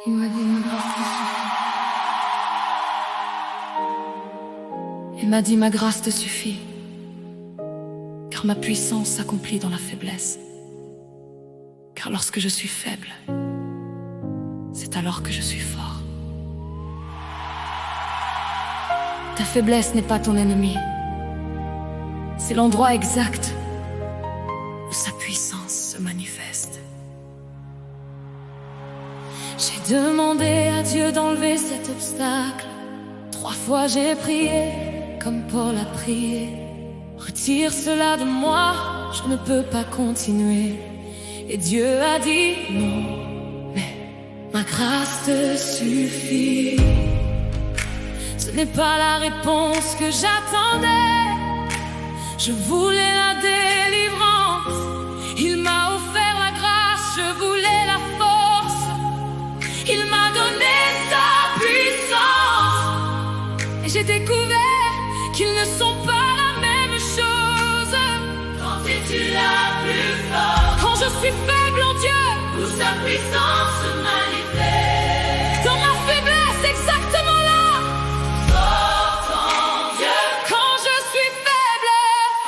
Il m'a dit ma grâce te suffit. Il m'a dit ma grâce te suffit, car ma puissance s'accomplit dans la faiblesse. Car lorsque je suis faible, c'est alors que je suis fort. Ta faiblesse n'est pas ton ennemi. C'est l'endroit exact où sa puissance se manifeste. J'ai demandé à Dieu d'enlever cet obstacle. 3 fois j'ai prié comme Paul a prié. Retire cela de moi, je ne peux pas continuer. Et Dieu a dit non, mais ma grâce te suffit. Ce n'est pas la réponse que j'attendais. Je voulais la délivrance. Il m'a offert la grâce, je voulais la force. Il m'a donné sa puissance. Et j'ai découvert qu'ils ne sont pas la même chose. Quand es-tu la plus forte? Quand je suis faible en Dieu, Où sa puissance se manifeste. dans ma faiblesse, exactement là. Forte en Dieu, Quand je suis faible,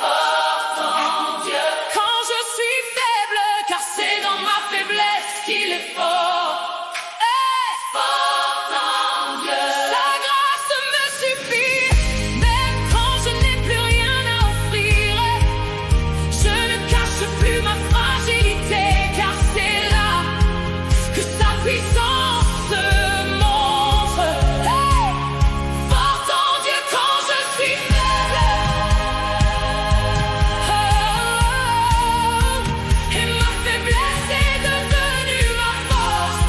forte en Dieu. quand je suis faible, car c'est dans ma faiblesse qu'il est fort. Hey! Forte en Dieu, Sa grâce me suffit, même quand je n'ai plus rien à offrir. Je ne cache plus ma fragilité, car c'est là que sa puissance se montre. Hey! Forte en Dieu quand je suis faible. Oh, et ma faiblesse est devenue ma force.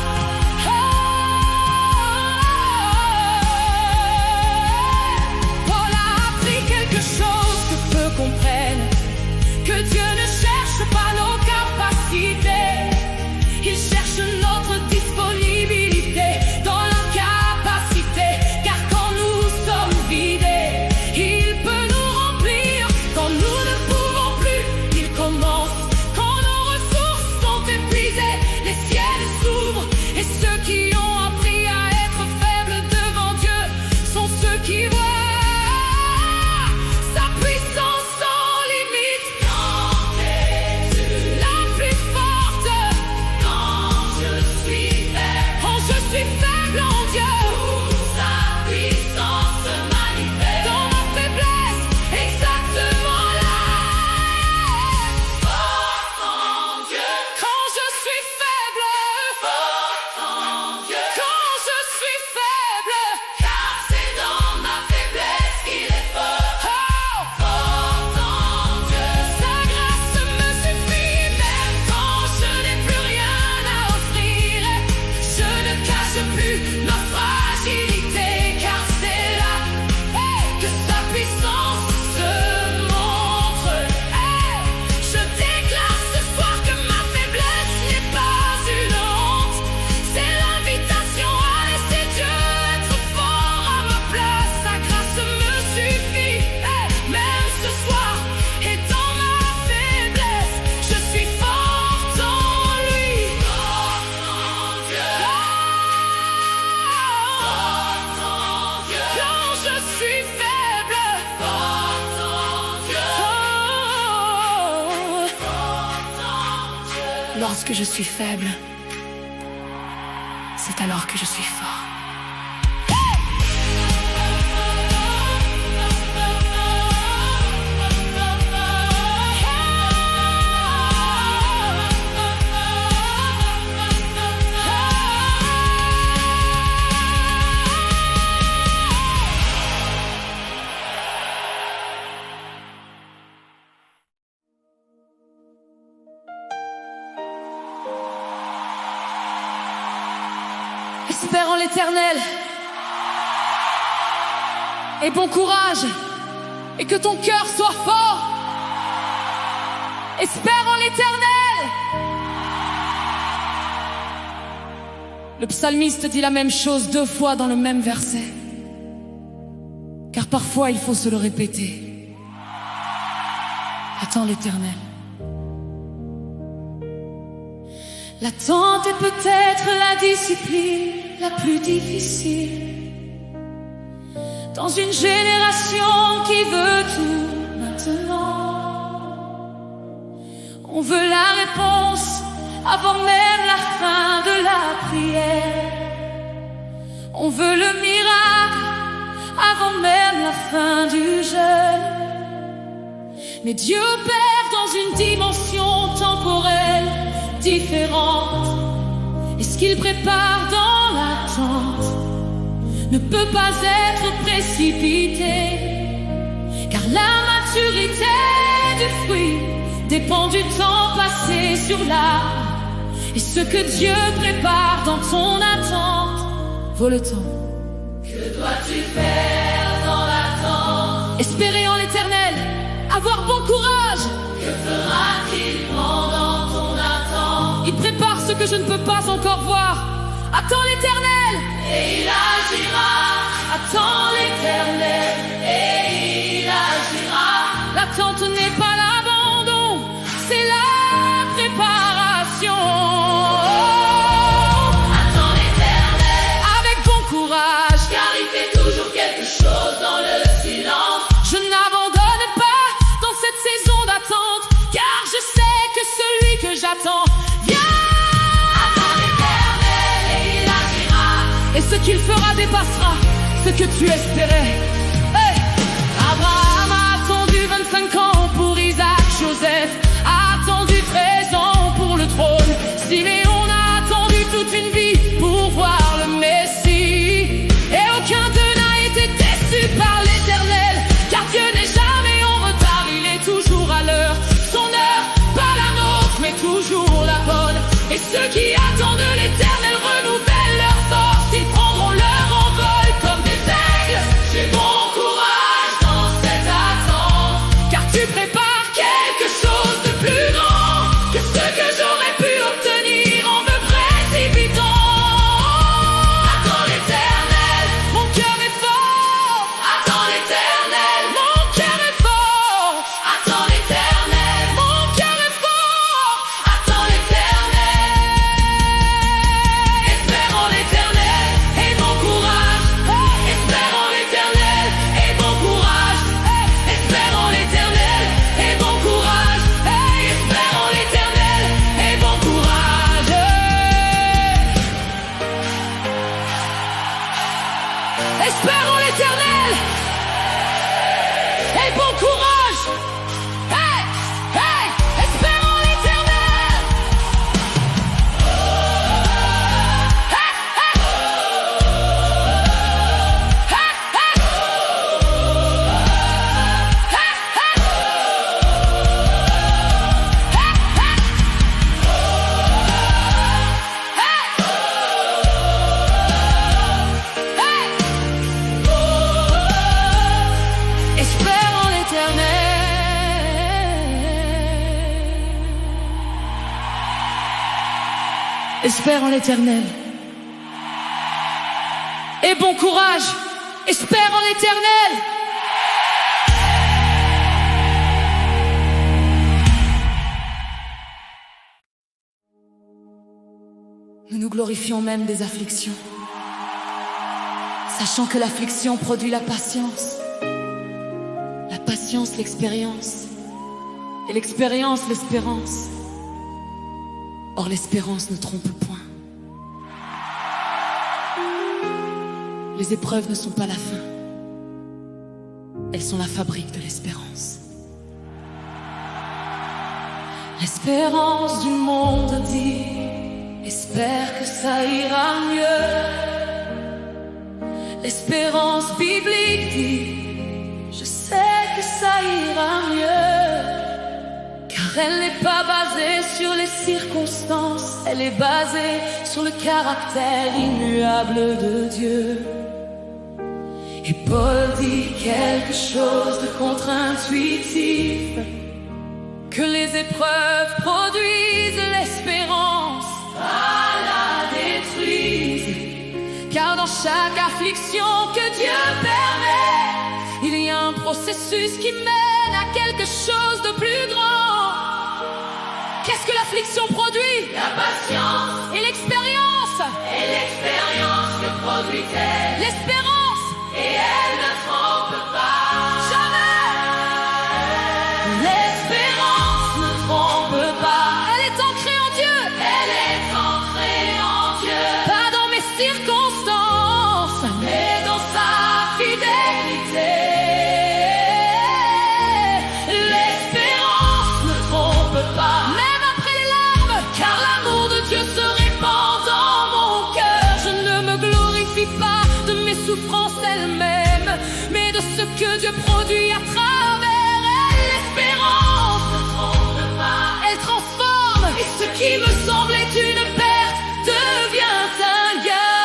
Paul a appris quelque chose que peu comprennent, que Dieu ne cherche pas nos capacités, il cherche notre disponibilité dans l'incapacité. Car quand nous sommes vidés, il peut nous remplir. Quand nous ne pouvons plus, il commence. Quand nos ressources sont épuisées, les ciels s'ouvrent. Et ceux qui ont appris à être faibles devant Dieu sont ceux qui voient sa puissance sans limite. quand es-tu La plus forte. quand je suis faible? Quand je suis faible en Dieu, Où sa puissance se manifeste. dans ma faiblesse, exactement là. Forte en Dieu, Quand je suis faible, forte en Dieu. quand je suis faible, Car c'est dans ma faiblesse qu'il est fort. oh, Forte en Dieu, sa grâce me suffit, même quand je n'ai plus rien à offrir. Je ne cache plus ma fragilité, car c'est là que sa puissance se montre. Hey, je déclare ce soir que ma faiblesse n'est pas une honte. C'est l'invitation à laisser Dieu être fort à ma place. Sa grâce me suffit, hey, même ce soir. Et dans ma faiblesse, je suis forte en lui. forte en Dieu, forte en Dieu. Quand je suis faible, Forte en Dieu, oh, forte en Dieu. lorsque je suis faible, c'est alors que je suis fort. Espère en l'Éternel. Et bon courage. Et que ton cœur soit fort. Espère en l'Éternel. Le psalmiste dit la même chose 2 fois dans le même verset. Car parfois il faut se le répéter. Attends l'Éternel. L'attente est peut-être la discipline la plus difficile dans une génération qui veut tout maintenant. On veut la réponse avant même la fin de la prière. On veut le miracle avant même la fin du jeûne. Mais Dieu opère dans une dimension temporelle différente. Et ce qu'il prépare dans l'attente ne peut pas être précipité, car la maturité du fruit dépend du temps passé sur l'arbre. Et ce que Dieu prépare dans ton attente vaut le temps. Que dois-tu faire dans l'attente? Espérer en l'Éternel, avoir bon courage. Que fera-t-il pendant ton attente? Il prépare ce que je ne peux pas encore voir. Attends l'Éternel et il agira. Attends l'Éternel et il agira. L'attente n'est pas l'abandon, c'est la préparation. Attends l'Éternel avec bon courage, car il fait toujours quelque chose dans le silence. Je n'abandonne pas dans cette saison d'attente, car je sais que celui que j'attends vient. Attends l'Éternel et il agira. Et ce qu'il fera dépassera ce que tu espérais. Hey! Abraham a attendu 25 ans pour Isaac, Joseph a attendu 13 ans pour le trône, Siméon a attendu toute une vie pour voir le Messie. Et aucun d'eux n'a été déçu par l'Éternel, car Dieu n'est jamais en retard, il est toujours à l'heure. Son heure, pas la nôtre, mais toujours la bonne. Et ceux qui attendent l'Éternel renouvellent leur force, ils prendront leur envol comme des aigles. J'ai bon courage dans cette attente, car tu prépares quelque chose de plus grand que ce que j'aurais pu obtenir en me précipitant. Attends l'Éternel, mon cœur est fort. attends l'Éternel, Mon cœur est fort. attends l'Éternel, Mon cœur est fort. attends l'Éternel. Espérons l'Éternel et bon courage. Espérons l'Éternel et bon courage. Espérons l'Éternel et bon courage. Espérons l'Éternel et bon courage. Espérons l'Éternel et bon courage. Hey, hey, espérons l'Éternel. Hey, hey. Hey, hey. Hey, hey. Espérons l'Éternel. Espérons l'Éternel. Et bon courage. Espérons l'Éternel. Nous nous glorifions même des afflictions, sachant que l'affliction produit la patience l'expérience, et l'expérience l'espérance. Or l'espérance ne trompe point. Les épreuves ne sont pas la fin, elles sont la fabrique de l'espérance. L'espérance du monde dit: espère que ça ira mieux. L'espérance biblique dit: je sais que ça ira mieux. Car elle n'est pas basée sur les circonstances, elle est basée sur le caractère immuable de Dieu. Et Paul dit quelque chose de contre-intuitif: que les épreuves produisent l'espérance, Pas la détruisent. car dans chaque affliction que Dieu permet, il y a un processus qui mène à quelque chose de plus grand. Qu'est-ce que l'affliction produit la patience et l'expérience que produit-elle. l'espérance. Et elle ne trompe pas. Jamais L'espérance ne trompe pas. elle est ancrée en Dieu, Elle est ancrée en Dieu, pas dans mes circonstances, mais dans sa fidélité. L'espérance ne trompe pas. même après les larmes, Car l'amour de Dieu se répand dans mon cœur. je ne me glorifie pas de mes souffrances elles-mêmes, mais de ce que Dieu produit à travers elles. L'espérance ne trompe pas. Elle transforme, Et ce qui me semblait une perte devient un gain.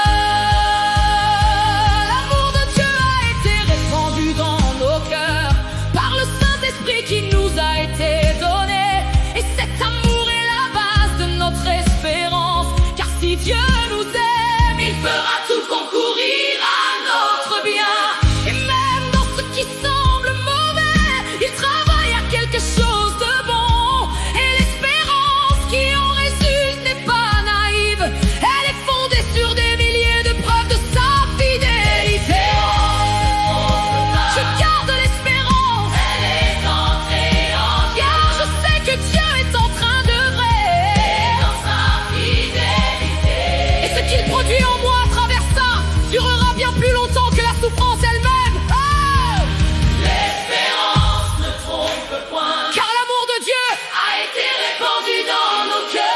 l'amour de Dieu a été répandu dans nos cœurs par le Saint-Esprit qui nous a été donné. Et cet amour est la base de notre espérance, car si Dieu nous aime, Il fera tout concourir à notre bien. et même dans ce qui semble mauvais, il travaille à quelque chose de bon. Et l'espérance qui en résulte n'est pas naïve, elle est fondée sur des milliers de preuves de sa fidélité. Je garde l'espérance, Elle est entrée en Dieu, car je sais que Dieu est en train d'œuvrer. dans sa fidélité. Et ce qu'il produit en moi à travers ça durera bien plus longtemps que la souffrance elle-même. Oh, L'espérance ne trompe point. car l'amour de Dieu A été répandu dans nos cœurs.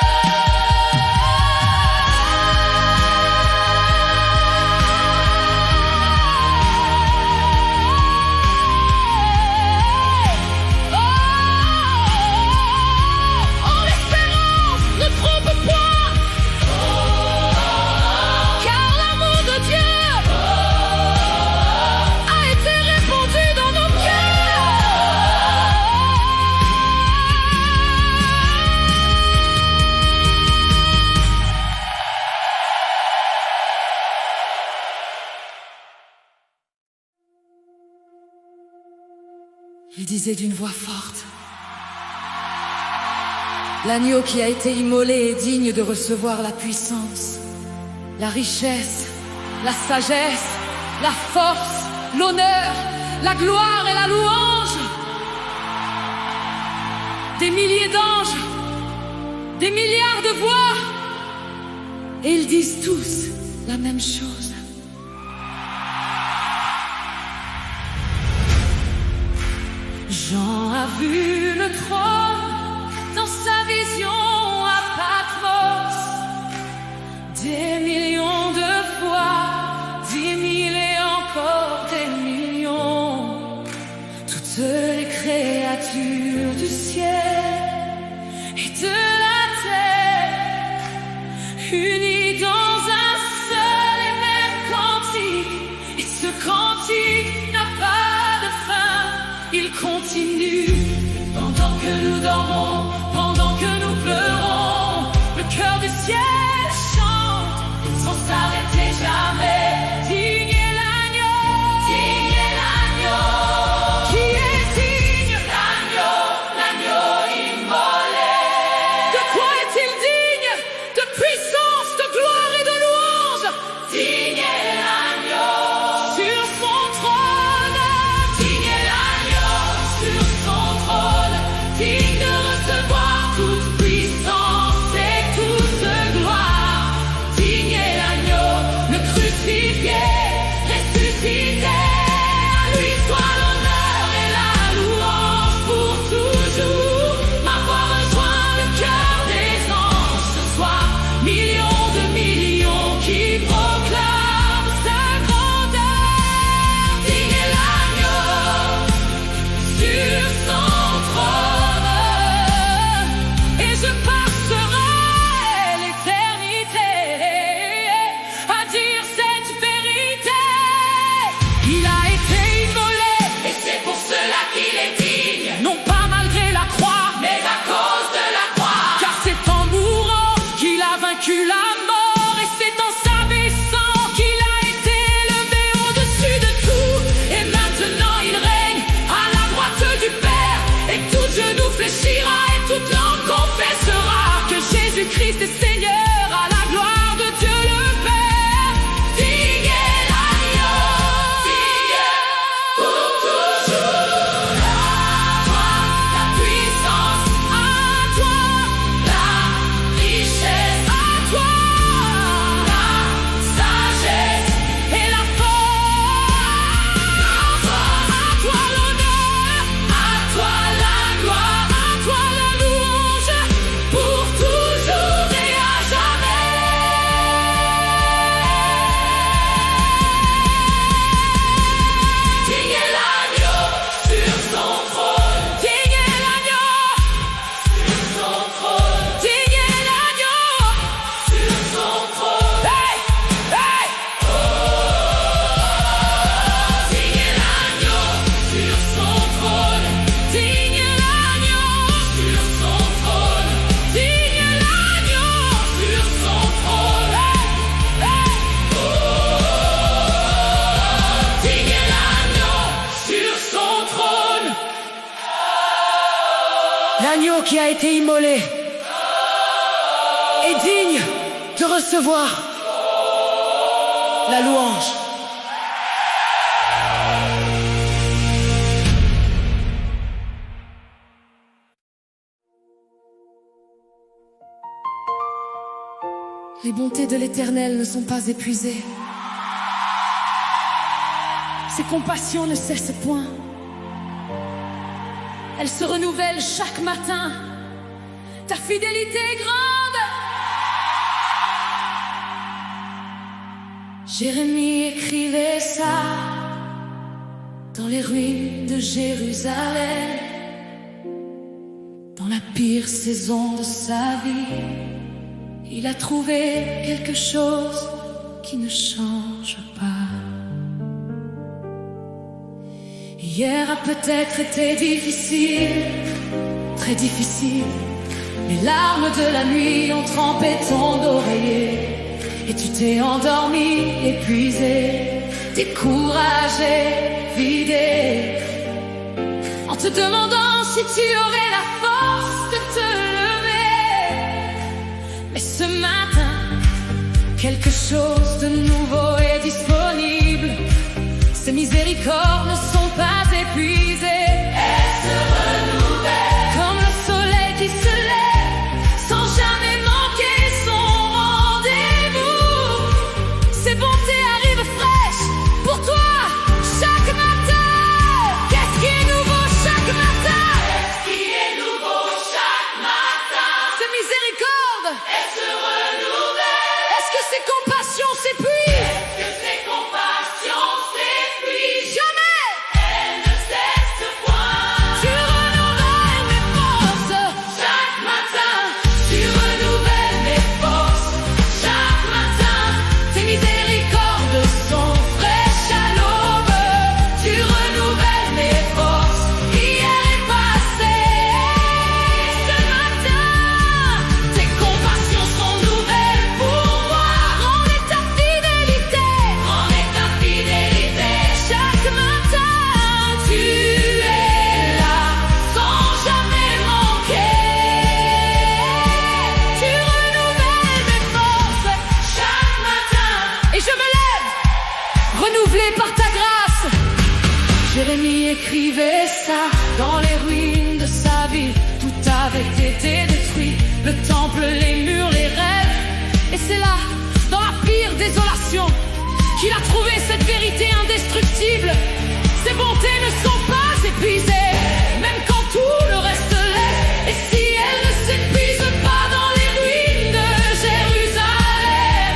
L'espérance ne trompe point, car l'amour de Dieu a été répandu dans nos cœurs. Il disait d'une voix forte: l'agneau qui a été immolé est digne de recevoir la puissance, la richesse, la sagesse, la force, l'honneur, la gloire et la louange. Des milliers d'anges, des milliards de voix, et ils disent tous la même chose. Jean a vu le trône dans sa vision à Patmos. Des millions de fois, 10 000 et encore des millions. Toutes les créatures du ciel et de la terre, unies dans un seul et même cantique. Et ce cantique n'a pas de fin. Il continue pendant que nous dormons, pendant que nous pleurons. Le cœur du ciel chante sans s'arrêter jamais. Digne est l'agneau, Digne est l'agneau, qui est digne. l'agneau immolé. De quoi est-il digne? De puissance, de qui a été immolé est digne de recevoir la louange. Les bontés de l'Éternel ne sont pas épuisées. Ses compassions ne cessent point. Elles se renouvellent chaque matin. Ta fidélité est grande. Jérémie écrivait ça dans les ruines de Jérusalem, dans la pire saison de sa vie. Il a trouvé quelque chose qui ne change pas. Hier a peut-être été difficile, très difficile. Les larmes de la nuit ont trempé ton oreiller et tu t'es endormi, épuisé, découragé, vidé, en te demandant si tu aurais la force de te lever. Mais ce matin, quelque chose de nouveau est disponible. Ces miséricordes ne sont pas épuisées. Elles se renouvellent comme le soleil qui se lève sans jamais manquer son rendez-vous. Ces bontés arrivent fraîches pour toi chaque matin. Qu'est-ce qui est nouveau chaque matin? Qu'est-ce qui est nouveau chaque matin? Ces miséricordes, Elles se renouvellent. est-ce que ces compassions s'épuisent? Est-ce que ces compassions s'épuisent? Jamais! Elles ne cessent point. Tu renouvelles mes forces. Chaque matin, tu renouvelles mes forces. Chaque matin, Tes miséricordes sont fraîches à l'aube. Tu renouvelles mes forces. hier est passé. Ce matin, tes compassions sont nouvelles pour moi. Grande est ta fidélité. Grande est ta fidélité. Chaque matin, Tu es là sans jamais manquer. tu renouvelles mes forces. Chaque matin, Et je me lève, renouvelé par ta grâce. Jérémie écrivait ça dans les ruines de sa ville. Tout avait été détruit, le temple, les murs, les rêves. Et c'est là, dans la pire désolation, qu'il a trouvé cette vérité indestructible. Ses bontés ne sont pas épuisées, même quand tout le reste l'est. Et si elles ne s'épuisent pas dans les ruines de Jérusalem,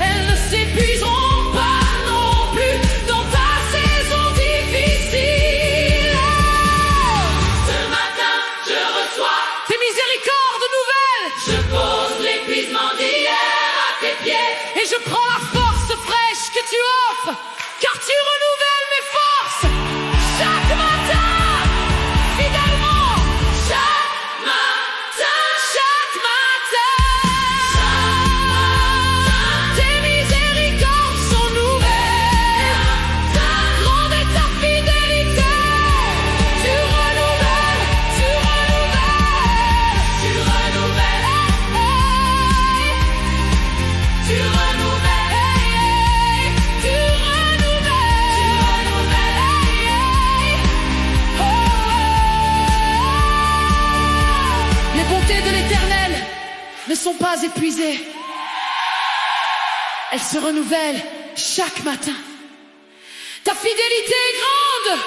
elles ne s'épuiseront pas non plus dans ta saison difficile. ce matin, je reçois. Tes miséricordes nouvelles, Je pose l'épuisement d'hier à tes pieds. et je prends la force fraîche que tu offres, car tu renouvelles mes forces chaque matin, fidèlement, Chaque matin, chaque matin. Tes miséricordes sont nouvelles, grande est ta fidélité. Tu renouvelles, tu renouvelles, tu renouvelles, tu renouvelles, tu renouvelles. Les bontés de l'Éternel ne sont pas épuisées. Elles se renouvellent chaque matin. Ta fidélité est grande.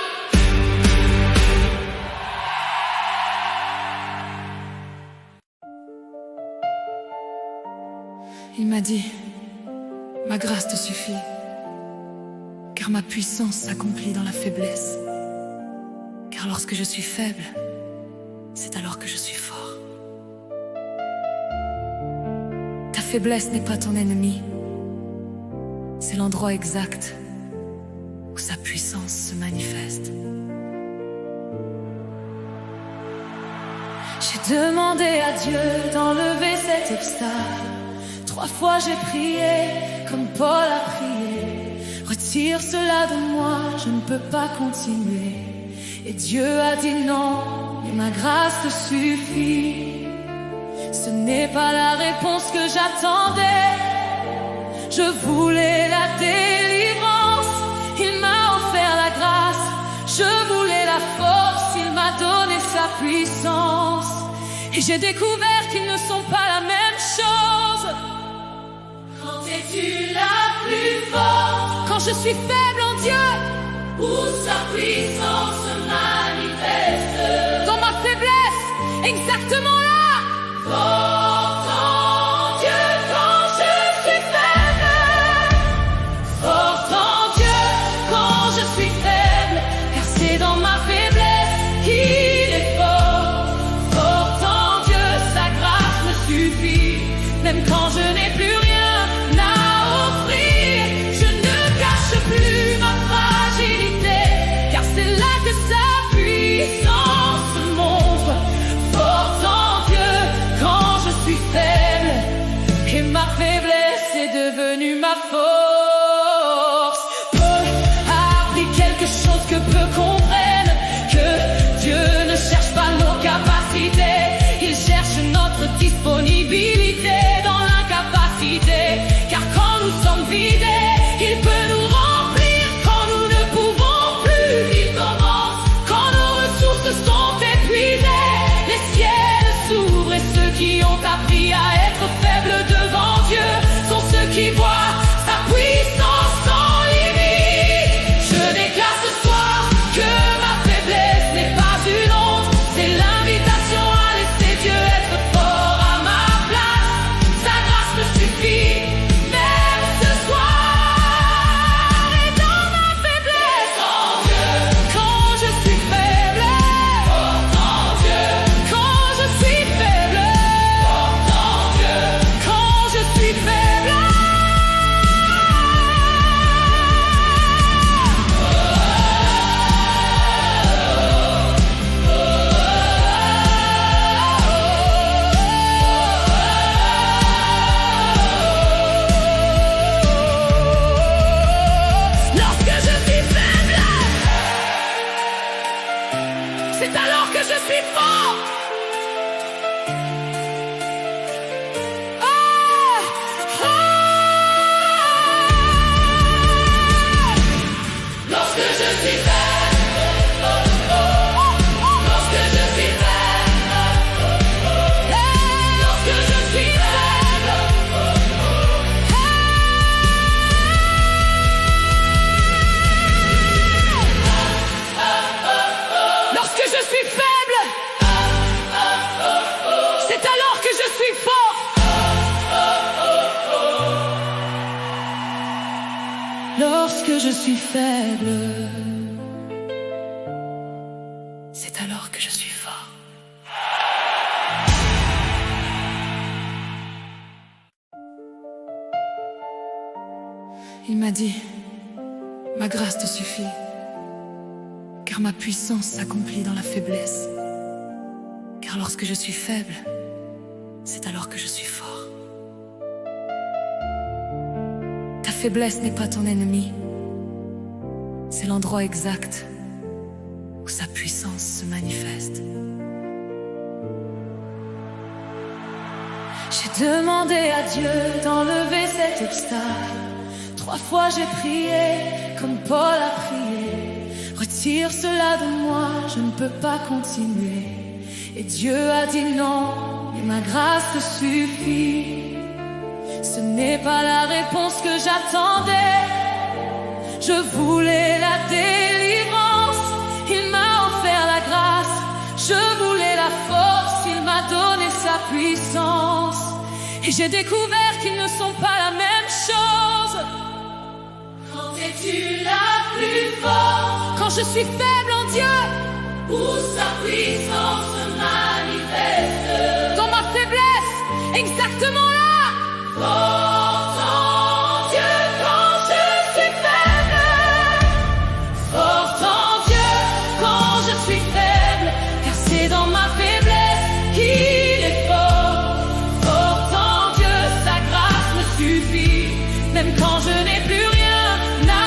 Il m'a dit, ma grâce te suffit, car ma puissance s'accomplit dans la faiblesse. Car lorsque je suis faible, c'est alors que je suis fort. Ta faiblesse n'est pas ton ennemi, c'est l'endroit exact où sa puissance se manifeste. J'ai demandé à Dieu d'enlever cet obstacle. 3 fois j'ai prié comme Paul a prié. Retire cela de moi, je ne peux pas continuer. Et Dieu a dit non, ma grâce te suffit. Ce n'est pas la réponse que j'attendais. Je voulais la délivrance, il m'a offert la grâce. Je voulais la force, il m'a donné sa puissance. Et j'ai découvert qu'ils ne sont pas la même chose. Quand es-tu la plus forte? Quand je suis faible en Dieu, où sa puissance se manifeste. dans ma faiblesse, exactement là. Forte en Dieu quand je suis faible. Forte en Dieu quand je suis faible. Car c'est dans ma faiblesse qu'il est fort. Forte en Dieu, sa grâce me suffit. même quand je n'ai plus rien À offrir, je ne cache plus ma fragilité, car c'est là que sa puissance se montre. Forte en Dieu quand je suis faible. et ma faiblesse est devenue ma force. Peu a appris quelque chose que peu comprennent, que Dieu ne cherche pas nos capacités, il cherche notre disponibilité dans l'incapacité. Car quand nous sommes vidés, il peut nous remplir. Quand nous ne pouvons plus, il commence. Quand nos ressources sont épuisées, les ciels s'ouvrent et ceux qui ont appris à être faibles devant Dieu sont ceux qui voient sa puissance sans limite. Je déclare ce soir que ma faiblesse n'est pas une honte, c'est l'invitation à laisser Dieu être fort à ma place. Sa grâce me suffit, même ce soir. Et dans ma faiblesse, en Dieu, quand je suis faible, forte en Dieu, quand je suis faible, forte en Dieu, quand je suis faible. Lorsque je suis faible, c'est alors que je suis fort. Ah, ah. Lorsque je suis faible, lorsque je suis faible, lorsque je suis faible, lorsque je suis faible, c'est alors que je suis fort. lorsque je suis faible. C'est alors que je suis fort. Il m'a dit, ma grâce te suffit, car ma puissance s'accomplit dans la faiblesse. Car lorsque je suis faible, c'est alors que je suis fort. Ta faiblesse n'est pas ton ennemi, c'est l'endroit exact où sa puissance se manifeste. J'ai demandé à Dieu d'enlever cet obstacle. 3 fois j'ai prié comme Paul a prié. Retire cela de moi, je ne peux pas continuer. Et Dieu a dit non, mais ma grâce te suffit. Ce n'est pas la réponse que j'attendais. Je voulais la délivrance, il m'a offert la grâce. Je voulais la force, il m'a donné sa puissance. Et j'ai découvert qu'ils ne sont pas la même chose. Quand es-tu la plus forte? Quand je suis faible en Dieu, où sa puissance se manifeste. dans ma faiblesse, exactement là. Forte en Dieu quand je suis faible. Forte en Dieu quand je suis faible. Car c'est dans ma faiblesse qu'il est fort. Forte en Dieu, sa grâce me suffit. même quand je n'ai plus rien À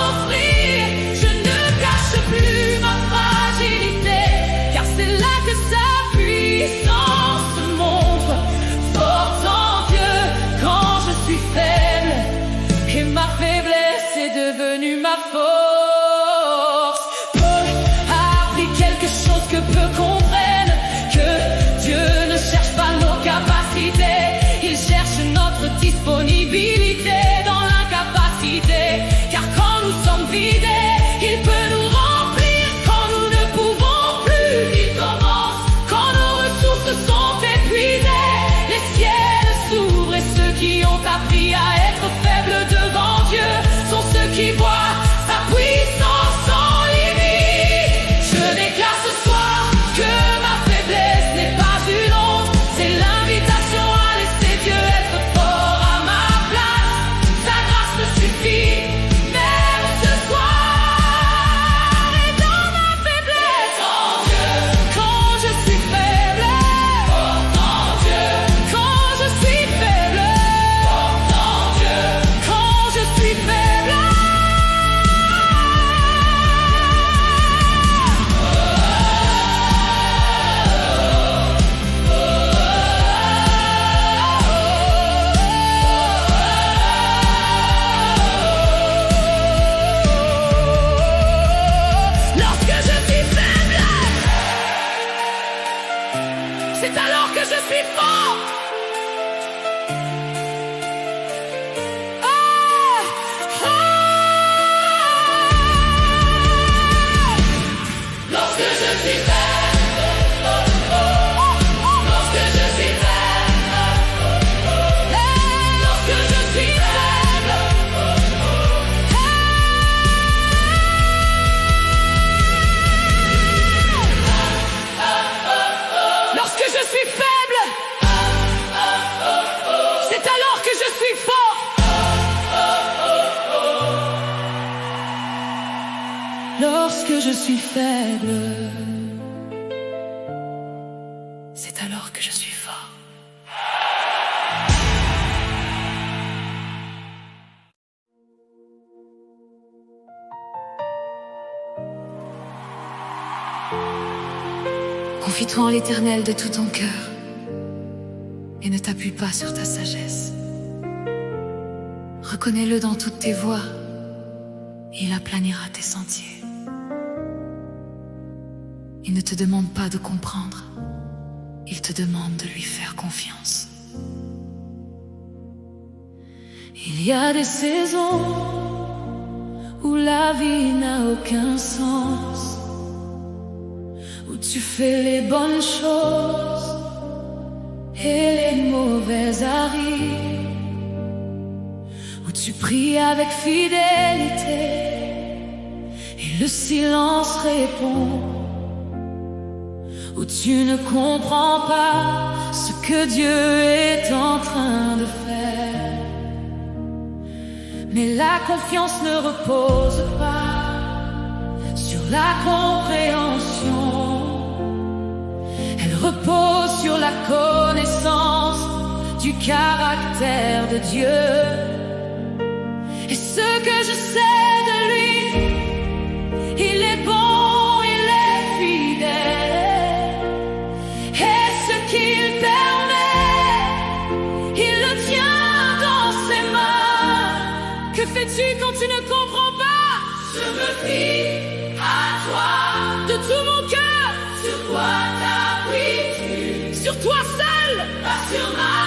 offrir, je ne cache plus ma fragilité. car c'est là que je suis faible, c'est alors que je suis fort. Confie-toi en l'Éternel de tout ton cœur et ne t'appuie pas sur ta sagesse. Reconnais-le dans toutes tes voies, il aplanira tes sentiers. Il ne te demande pas de comprendre, il te demande de lui faire confiance. Il y a des saisons où la vie n'a aucun sens, où tu fais les bonnes choses et les mauvaises arrivent, où tu pries avec fidélité et le silence répond, où tu ne comprends pas ce que Dieu est en train de faire. Mais la confiance ne repose pas sur la compréhension, elle repose sur la connaissance du caractère de Dieu. Et ce que je sais de lui, il est bon, il est fidèle. Et ce qu'il permet, il le tient dans ses mains. Que fais-tu quand tu ne comprends pas? Je me fie à toi, De tout mon cœur, sur quoi t'appuies-tu? sur toi seul, Pas sur ma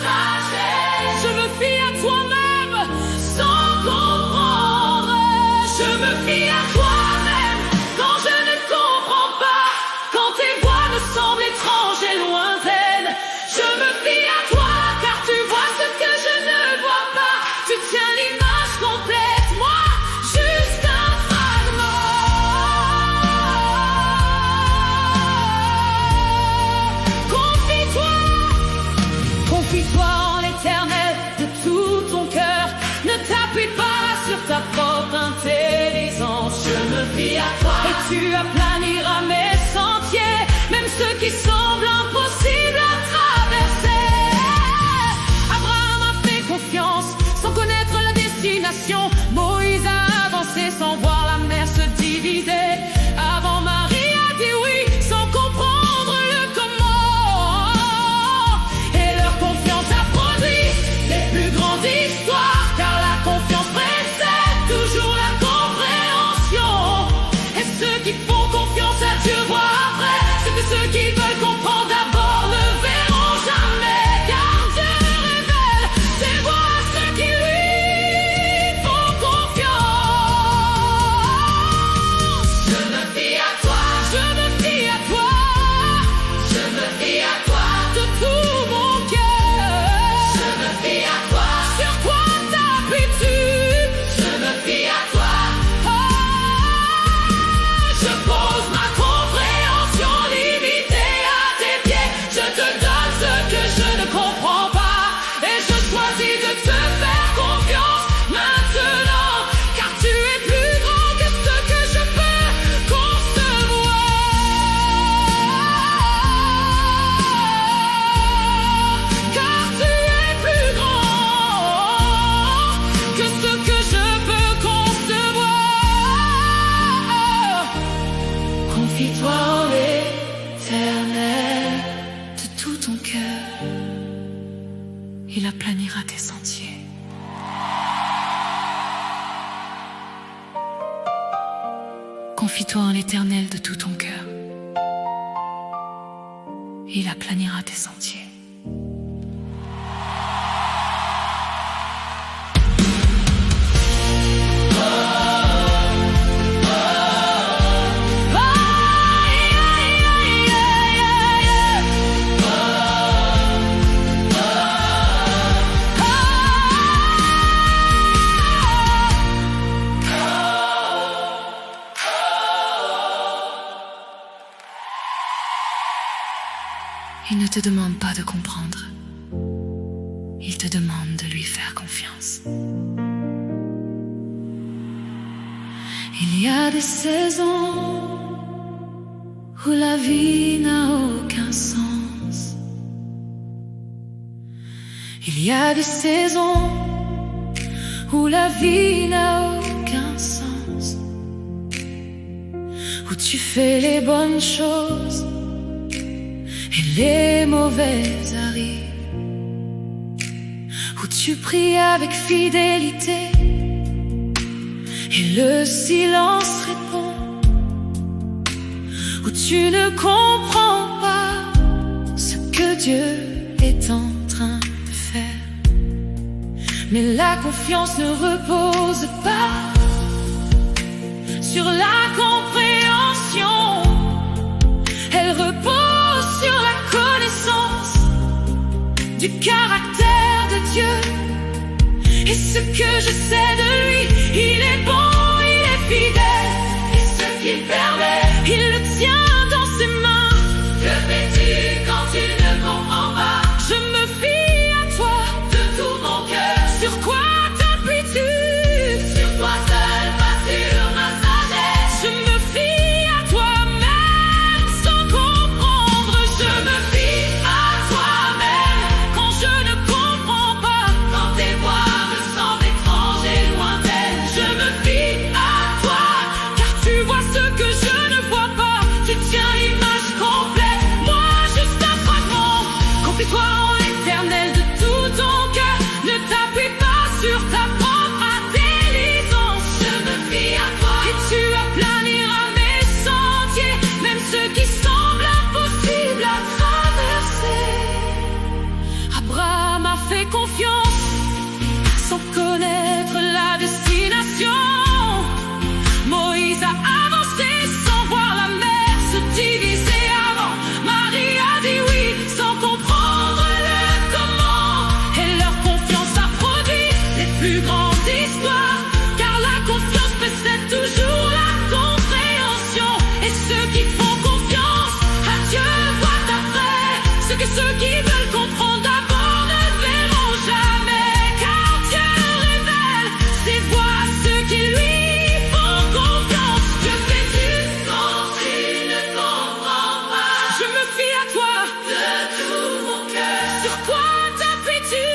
sagesse. je me fie à toi-même sans comprendre. Je me fie à toi-même quand je ne comprends pas, quand tes voix me semblent étranges et lointaines. Je me fie à toi car tu vois ce que je ne vois pas. Tu tiens l'image complète, moi juste un fragment. Confie-toi, confie-toi en l'Éternel de tout ton cœur. Ne t'appuie pas sur ta propre intelligence. Je me fie à toi Et tu aplaniras mes sentiers, même ceux qui semblent impossibles à traverser. Abraham a fait confiance sans connaître la destination. Moïse a avancé sans voir la mer se diviser. Avant Marie a dit oui sans comprendre le comment. Et leur confiance a produit les plus grandes histoires, car la confiance précède toujours la compréhension. Et ceux qui font confiance à Dieu voient après ce que ceux qui veulent comprendre d'abord ne verront jamais. Car Dieu révèle ses voies à ceux qui lui font confiance. Je me fie à toi, Je me fie à toi je me fie à toi, de tout mon cœur. je me fie à toi, Sur quoi t'appuies-tu? je me fie à toi. Oh, Je pose ma compréhension limitée à tes pieds. Je te donne ce que je ne comprends pas et je choisis de te faire confiance maintenant, car tu es plus grand que ce que je peux concevoir. Car tu es plus grand que ce que je peux concevoir. Confie-toi en l'Éternel de tout ton cœur, il aplanira tes sentiers. Confie-toi en l'Éternel de tout ton cœur, il aplanira tes sentiers. Il ne te demande pas de comprendre, il te demande de lui faire confiance. Il y y a des saisons où la vie n'a aucun sens. Il y a des saisons où la vie n'a aucun sens, où tu fais les bonnes choses et les mauvaises arrivent, où tu pries avec fidélité et le silence répond, où tu ne comprends pas ce que Dieu est en train de faire. Mais la confiance ne repose pas sur la compréhension, elle repose sur la connaissance du caractère de Dieu. Et ce que je sais de lui, il est bon, il est fidèle. Et ce qu'il permet, il le tient dans ses mains. Que fais-tu quand tu ne comprends pas? Je me fie à toi de tout mon cœur. Sur quoi t'appuies-tu? Sur toi seul, pas sur ma sagesse. Je me fie à toi même sans comprendre. Je me fie à toi-même quand je ne comprends pas. Quand tes voix me semblent étranges et lointaines. Je me fie à toi car tu vois ce que je ne vois pas. Tu tiens l'image complète, moi juste un fragment. Confie-toi en l'Éternel de tout ton cœur. Ne t'appuie pas sur ta propre intelligence. Je me fie à toi et tu aplaniras mes sentiers, même ceux qui semblent impossibles à traverser. Abraham a fait confiance sans connaître la destination. Moïse a avancé sans voir la mer se diviser avant. Marie a dit oui sans comprendre le comment. Et leur confiance a produit les plus grandes histoires, car la confiance précède toujours la compréhension. Et ceux qui font confiance à Dieu voient après ce que ceux qui veulent comprendre d'abord ne verront jamais. Car Dieu révèle ses voies à ceux qui lui font confiance. Que fais-tu quand tu ne comprends pas? Je me fie à toi de tout mon cœur. Sur quoi t'appuies-tu?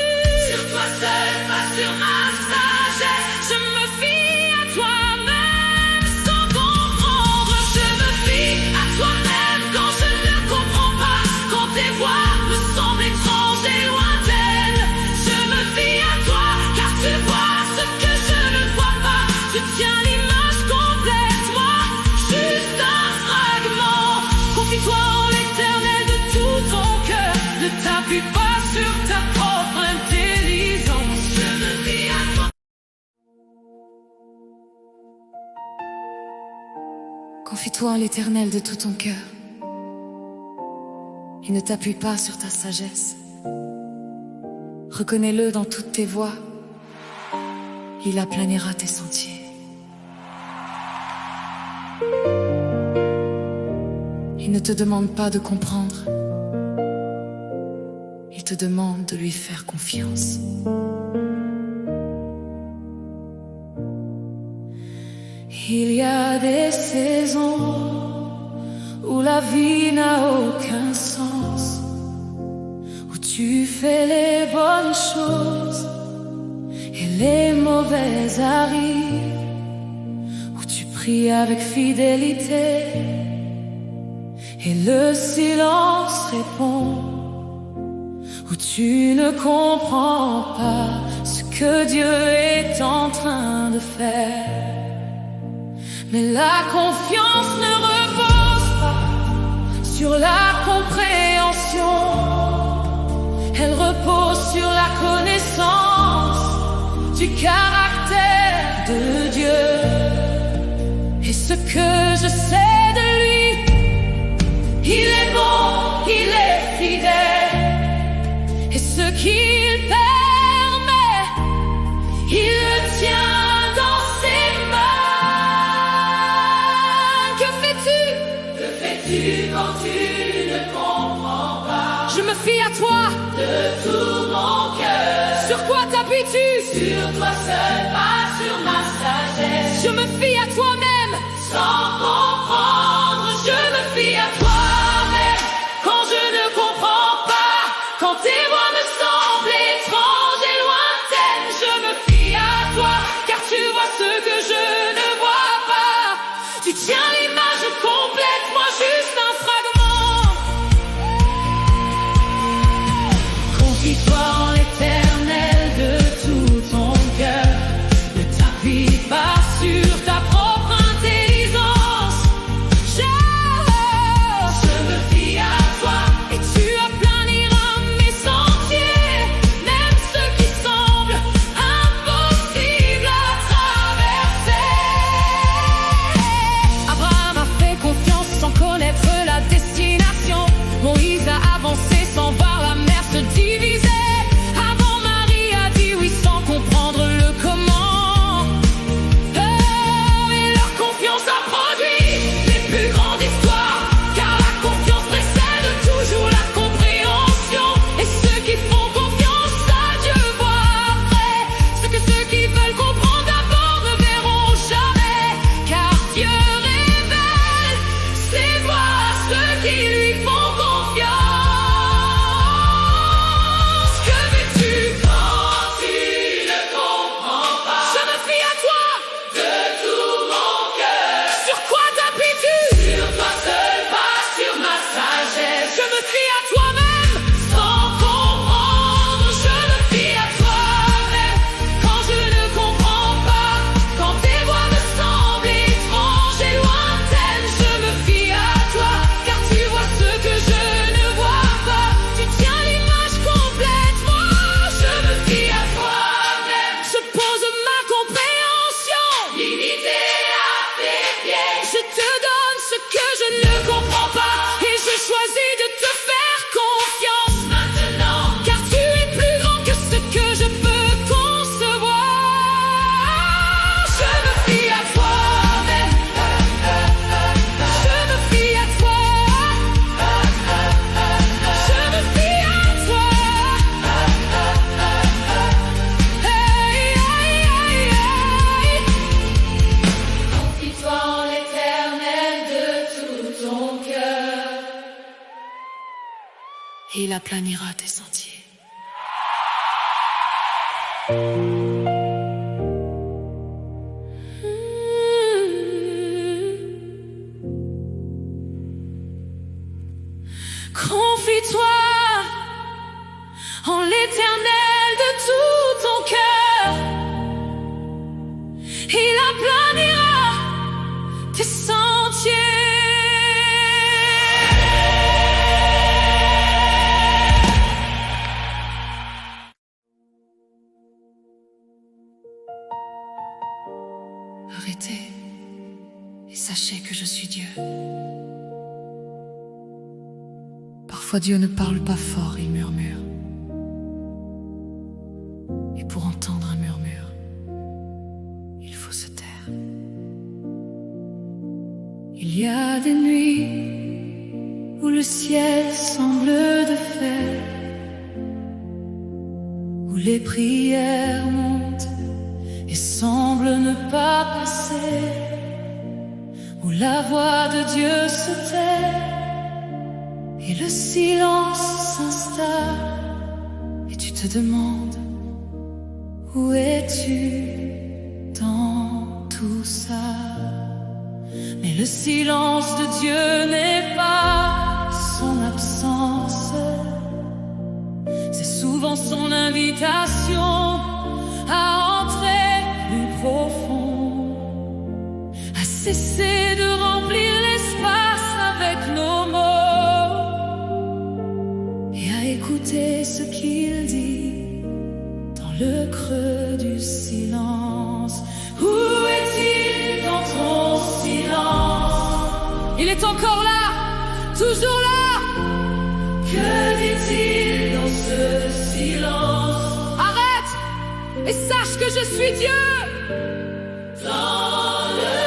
Sur toi seul, pas sur ma sagesse. Je me fie à toi-même sans comprendre. Je me fie à toi-même quand je ne comprends pas. Quand tes voix me semblent étranges et lointaines. Je me fie à toi car tu vois ce que je ne vois pas. Tu tiens l'image complète, moi juste un fragment. Confie-toi en l'Éternel de tout ton cœur. Ne t'appuie pas sur ta propre intelligence. Je me fie à toi. Confie-toi en l'Éternel de tout ton cœur et ne t'appuie pas sur ta sagesse. Reconnais-le dans toutes tes voies, il aplanira tes sentiers. Il ne te demande pas de comprendre, il te demande de lui faire confiance. Il y a des saisons où la vie n'a aucun sens, où tu fais les bonnes choses et les mauvaises arrivent, où tu pries avec fidélité et le silence répond, où tu ne comprends pas ce que Dieu est en train de faire. Mais la confiance ne repose pas sur la compréhension, elle repose sur la connaissance du caractère de Dieu. Et ce que je sais de lui, il est bon, il est fidèle. Et ce qu'il permet, il le tient dans ses mains. Que fais-tu? Que fais-tu quand tu ne comprends pas? Je me fie à toi de tout mon cœur. Sur quoi t'appuies-tu? Sur toi seul, pas sur ma sagesse. Je me fie à toi-même sans comprendre, je me fie à toi. Mais quand je ne comprends pas, quand tes voix me semblent étranges et lointaines, je me fie à toi, car tu vois ce que je ne vois pas. Tu tiens l'image complète, moi juste un fragment. Confie-toi en l'éternel de tout ton cœur. Ne t'appuie pas sur ta propre intelligence. Je me fie à toi et tu aplaniras mes sentiers, même ceux qui semblent impossibles à traverser. Abraham a fait confiance sans connaître la destination. Moïse a avancé sans voir la mer se diviser. Avant Marie a dit oui sans comprendre le comment. Et leur confiance a produit les plus grandes histoires, car la confiance précède toujours la compréhension. Et ceux qui font confiance à Dieu voient après. Ce que ceux qui veulent comprendre d'abord ne verront jamais. Car Dieu révèle ses voies à ceux qui lui font confiance. Que fais-tu quand tu ne comprends pas? Je me fie à toi. De tout mon cœur, Sur quoi t'appuies-tu? sur toi seul, pas sur ma sagesse. Je me fie à toi-même. Sans comprendre, je me fie à toi-même. Quand je ne comprends pas, quand tes voix me semblent étranges et lointaines, je me fie à toi, car tu vois ce que je ne vois pas. Tu tiens l'image complète, moi je me fie à toi-même. Je pose ma compréhension. Limité à tes pieds, Je te donne ce que je ne comprends pas. Et je choisis de te faire confiance. maintenant. Car tu es plus grand que ce que je peux concevoir. Je me fie à toi-même. Je me fie à toi. Je me fie à toi. Hey, hey, hey, hey. Confie-toi en l'éternel de tout ton cœur. Et il aplanira tes sentiers. Confie-toi en l'éternel de tout ton cœur. Il aplanira tes sentiers. Arrêtez et sachez que je suis Dieu. Parfois Dieu ne parle pas fort, il murmure. Et pour entendre un murmure, il faut se taire. Il y a des nuits où le ciel semble de fer, où les prières montent et semblent ne pas passer, où la voix de Dieu se tait et le silence s'installe, et tu te demandes: où es-tu dans tout ça? Mais le silence de Dieu n'est pas son absence, c'est souvent son invitation à entrer plus profond, à cesser de remplir l'espace avec nos mots et à écouter ce qu'il dit dans le creux du silence. Où est-il dans ton silence? Il est encore là, toujours là. Que dit-il dans ce silence? Arrête et sache que je suis Dieu. Dans le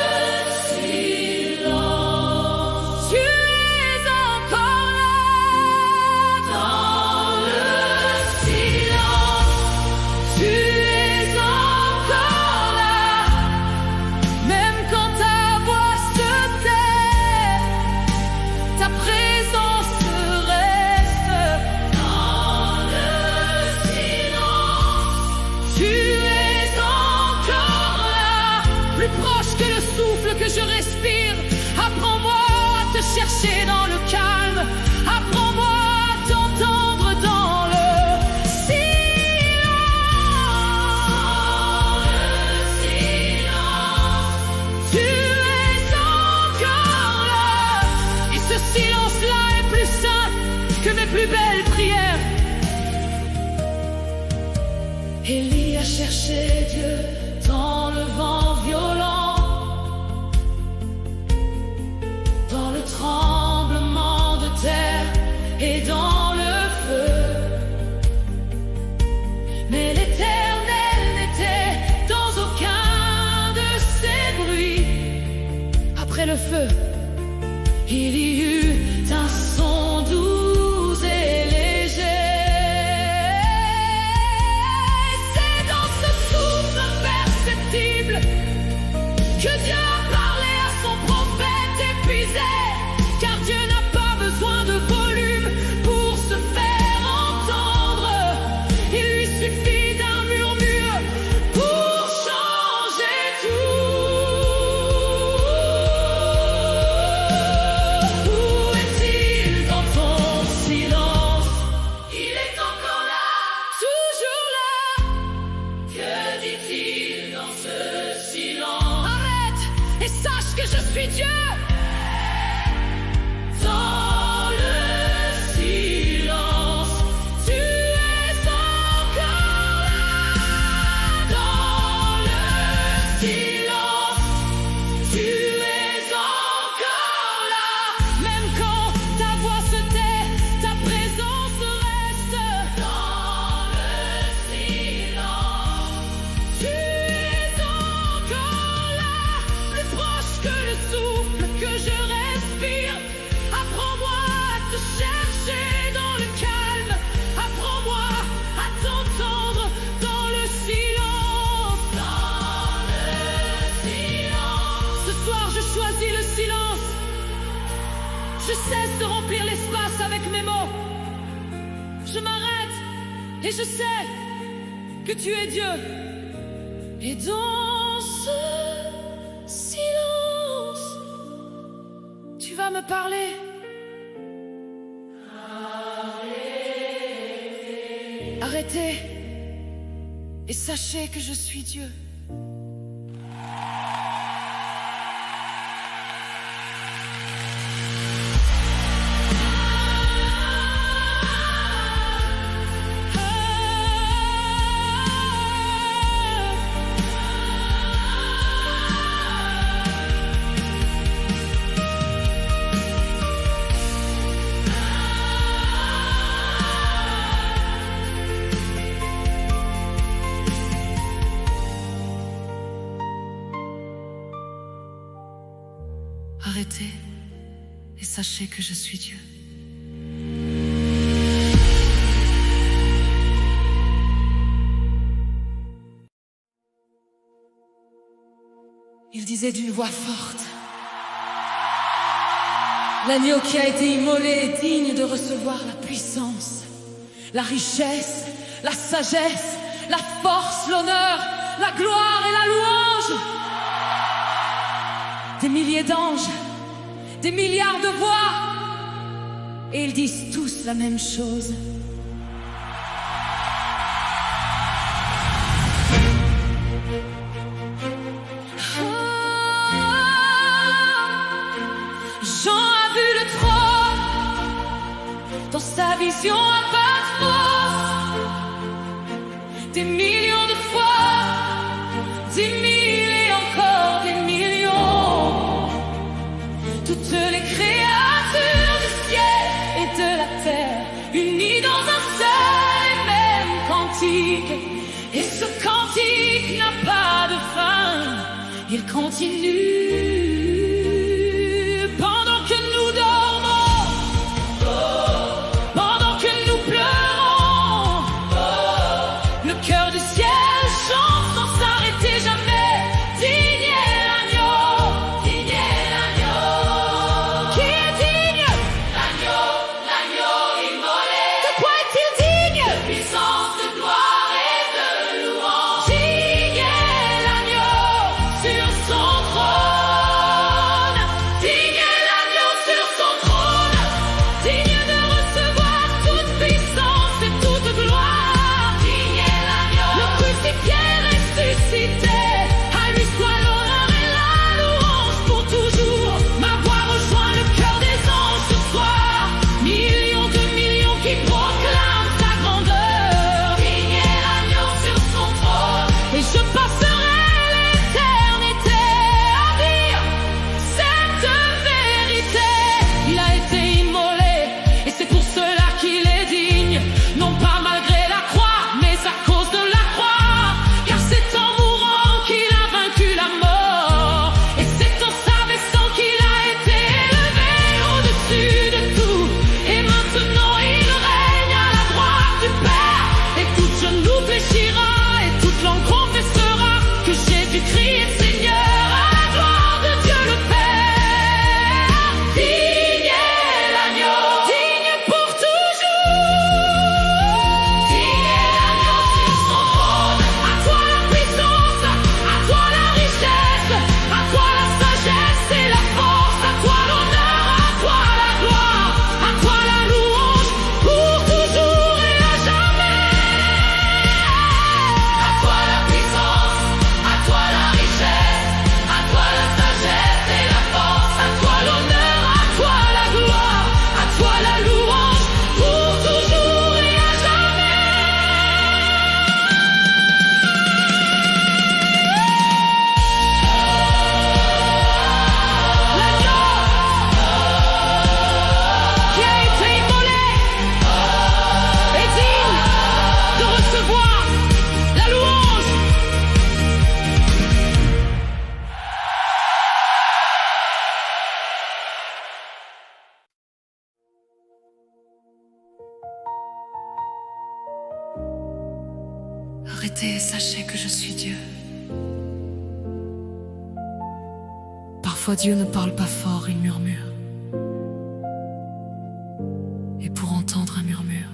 silence, tu es encore là. Dans le silence, tu es encore là. Même quand ta voix se chercher dans le calme. Apprends-moi à t'entendre dans le silence. Tu es encore là. Et ce silence-là est plus sain que mes plus belles prières. Élie a cherché Dieu dans le vent violent, dans le tremblement de terre et dans le feu. Mais l'Éternel n'était dans aucun de ces bruits. Après le feu, il y eut un son doux et léger. C'est dans ce souffle imperceptible que Dieu a parlé à son prophète épuisé. Car Dieu n'a pas besoin de volume pour se faire entendre. Il lui suffit d'un murmure pour changer tout. Où est-il dans ton silence? Il est encore là, toujours là. Que dit-il dans ce silence? Arrête et sache que je suis Dieu. Dans le silence, tu es encore là. Dans le silence, tu es encore là. Même quand ta voix se tait, ta présence reste. Dans le silence, tu es encore là. Plus proche que le souffle que je respire. Apprends-moi à te chercher dans le calme. Apprends-moi à t'entendre dans le silence. Dans le silence. Ce soir, je choisis le silence. Je cesse de remplir l'espace avec mes mots. Je m'arrête et je sais que tu es Dieu. Et dans ce silence, tu vas me parler. Arrêtez et sachez que je suis Dieu. Arrêtez et sachez que je suis Dieu. Il disait d'une voix forte: l'agneau qui a été immolé est digne de recevoir la puissance, la richesse, la sagesse, la force, l'honneur, la gloire et la louange. Des milliers d'anges, des milliards de voix, et ils disent tous la même chose. Jean a vu le trône dans sa vision à Patmos. Des millions de fois, 10 000 et encore des millions. Toutes les créatures du ciel et de la terre, unies dans un seul et même cantique. Et ce cantique n'a pas de fin, il continue. Pendant que nous dormons, pendant que nous pleurons, le cœur du ciel chante sans s'arrêter jamais. Digne est l'agneau, digne est l'agneau. Qui est digne? L'agneau, l'agneau immolé. De quoi est-il digne? De puissance, de gloire et de louange. Digne est l'agneau sur son trône. tout fléchira et toute langue confessera que Jésus Christ est Seigneur, à la gloire de Dieu le Père. Digne est l'agneau, digne pour toujours. Digne est l'agneau sur son trône. À toi la puissance, à toi la richesse, à toi la sagesse et la force, à toi l'honneur, à toi la gloire, à toi la louange, pour toujours et à jamais. À toi la puissance, à toi la richesse, à toi la sagesse et la force, à toi l'honneur, à toi la gloire, à toi la louange, pour toujours et à jamais. L'agneau qui a été immolé est digne de recevoir la louange. Arrêtez et sachez que je suis Dieu. Parfois Dieu ne parle pas fort, il murmure. Et pour entendre un murmure,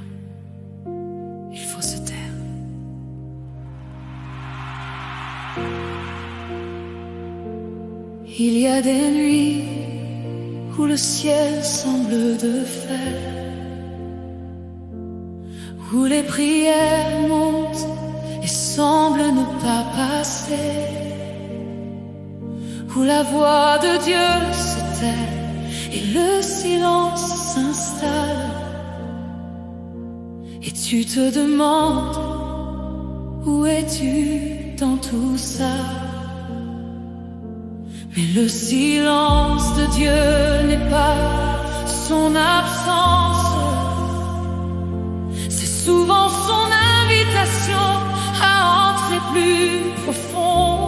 il faut se taire. Il y a des nuits où le ciel semble de fer, où les prières montent et semblent ne pas passer, où la voix de Dieu se tait et le silence s'installe. Et tu te demandes, où es-tu dans tout ça? Mais le silence de Dieu n'est pas son absence, c'est souvent son invitation à entrer plus profond,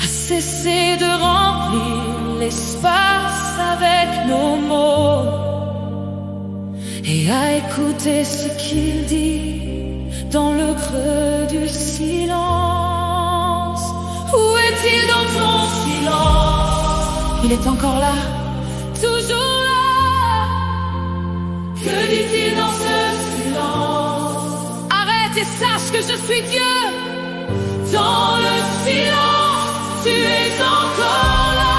à cesser de remplir l'espace avec nos mots et à écouter ce qu'il dit dans le creux du silence. Où est-il dans ton silence? Il est encore là, toujours là. Que dit-il dans ce silence? Arrête et sache que je suis Dieu. Dans le silence, tu es encore là.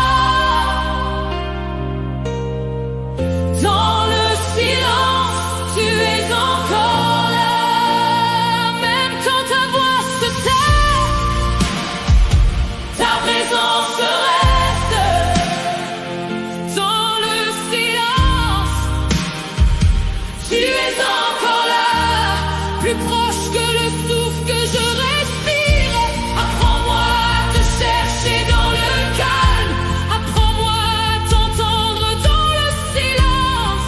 Dans le silence, tu es encore là. Même quand ta voix se tait, ta présence reste. Dans le silence, tu es encore là, plus proche que le souffle que je respire. Apprends-moi à te chercher dans le calme. Apprends-moi à t'entendre dans le silence.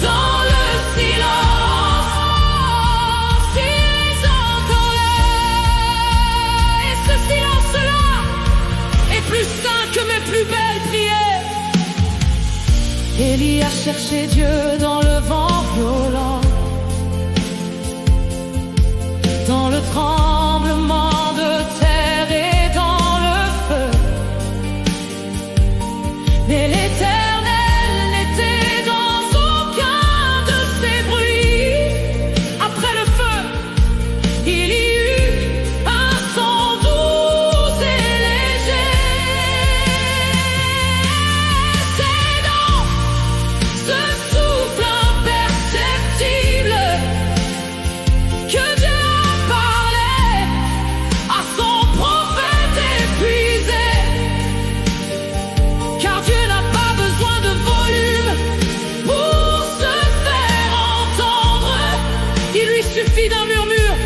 Dans le silence, tu es encore là. Et ce silence-là est plus sain que mes plus belles prières. Élie a cherché Dieu dans le vent violent, dans le tremblement de terre et dans le feu. Mais l'Éternel n'était dans aucun de ces bruits. Après le feu, il y eut un son doux et léger. C'est dans ce souffle imperceptible que Dieu a parlé à son prophète épuisé. Car Dieu n'a pas besoin de volume pour se faire entendre. Il lui suffit d'un murmure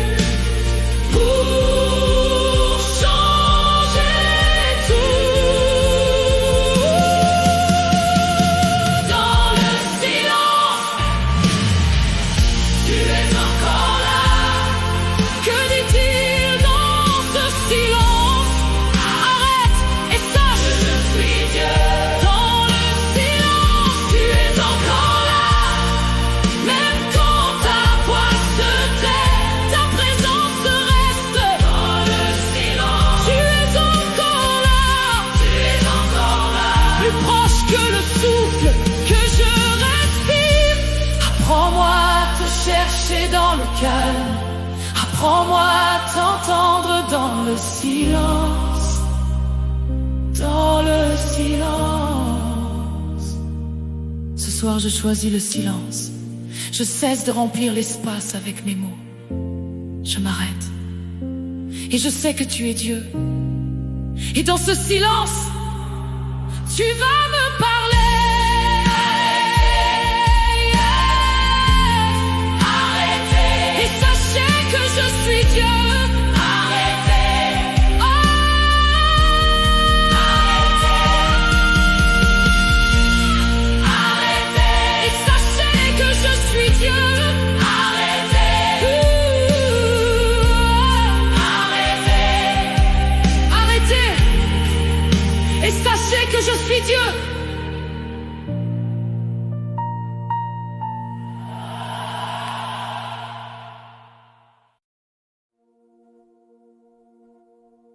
pour changer tout. Dans le silence, tu es encore là. Que dit-il dans ce silence? Arrête et sache que je suis Dieu. Dans le silence, tu es encore là. Même quand ta voix dans le calme. Apprends-moi à t'entendre dans le silence. Dans le silence. Ce soir je choisis le silence. Je cesse de remplir l'espace avec mes mots. Je m'arrête. Et je sais que tu es Dieu. Et dans ce silence, tu vas me parler. Arrêtez. Et sachez que je suis Dieu. Arrêtez. Oh. Arrêtez. Arrêtez. Et sachez que je suis Dieu. Et sachez que je suis Dieu.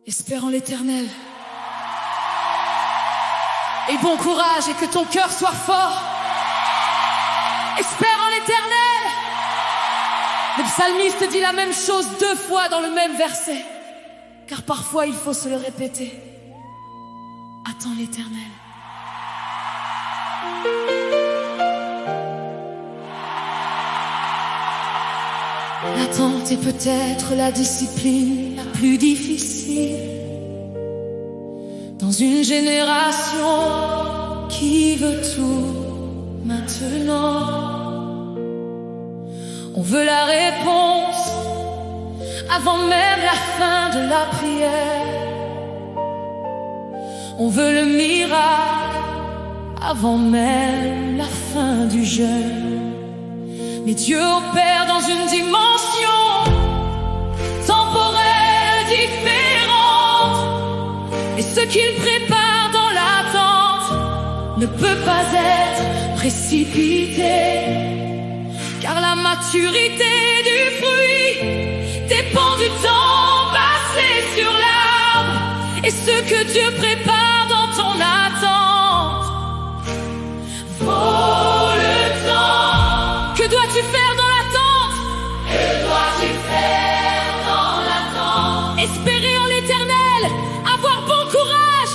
Espère en l'Éternel. Et bon courage et que ton cœur soit fort. Espère en l'Éternel. Le psalmiste dit la même chose 2 fois dans le même verset. Car parfois il faut se le répéter. Attends l'Éternel. L'attente est peut-être la discipline la plus difficile dans une génération qui veut tout maintenant. On veut la réponse avant même la fin de la prière. On veut le miracle avant même la fin du jeûne. Mais Dieu opère dans une dimension temporelle différente. Et ce qu'il prépare dans l'attente ne peut pas être précipité. Car la maturité du fruit dépend du temps passé sur l'arbre. Et ce que Dieu prépare dans ton attente vaut le temps. Que dois-tu faire dans l'attente? Que dois-tu faire dans l'attente? Espérer en l'Éternel, avoir bon courage.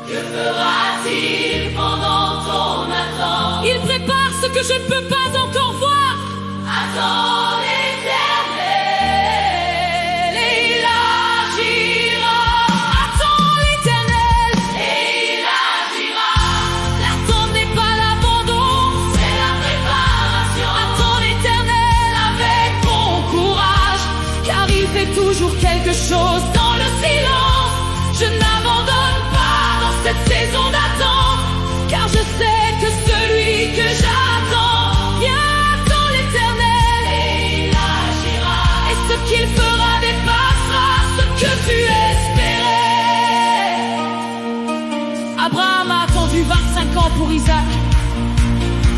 Que fera-t-il pendant ton attente? Il prépare ce que je ne peux pas encore voir. Attends l'Éternel et il agira. Attends l'Éternel et il agira. L'attente n'est pas l'abandon, c'est la préparation. Attends l'Éternel avec bon courage, car il fait toujours quelque chose dans le silence. Je n'abandonne pas dans cette saison d'attente, car je sais que celui que j'attends vient. Attends l'Éternel et il agira. Et ce qu'il fera dépassera ce que tu espérais. Abraham a attendu 25 ans pour Isaac.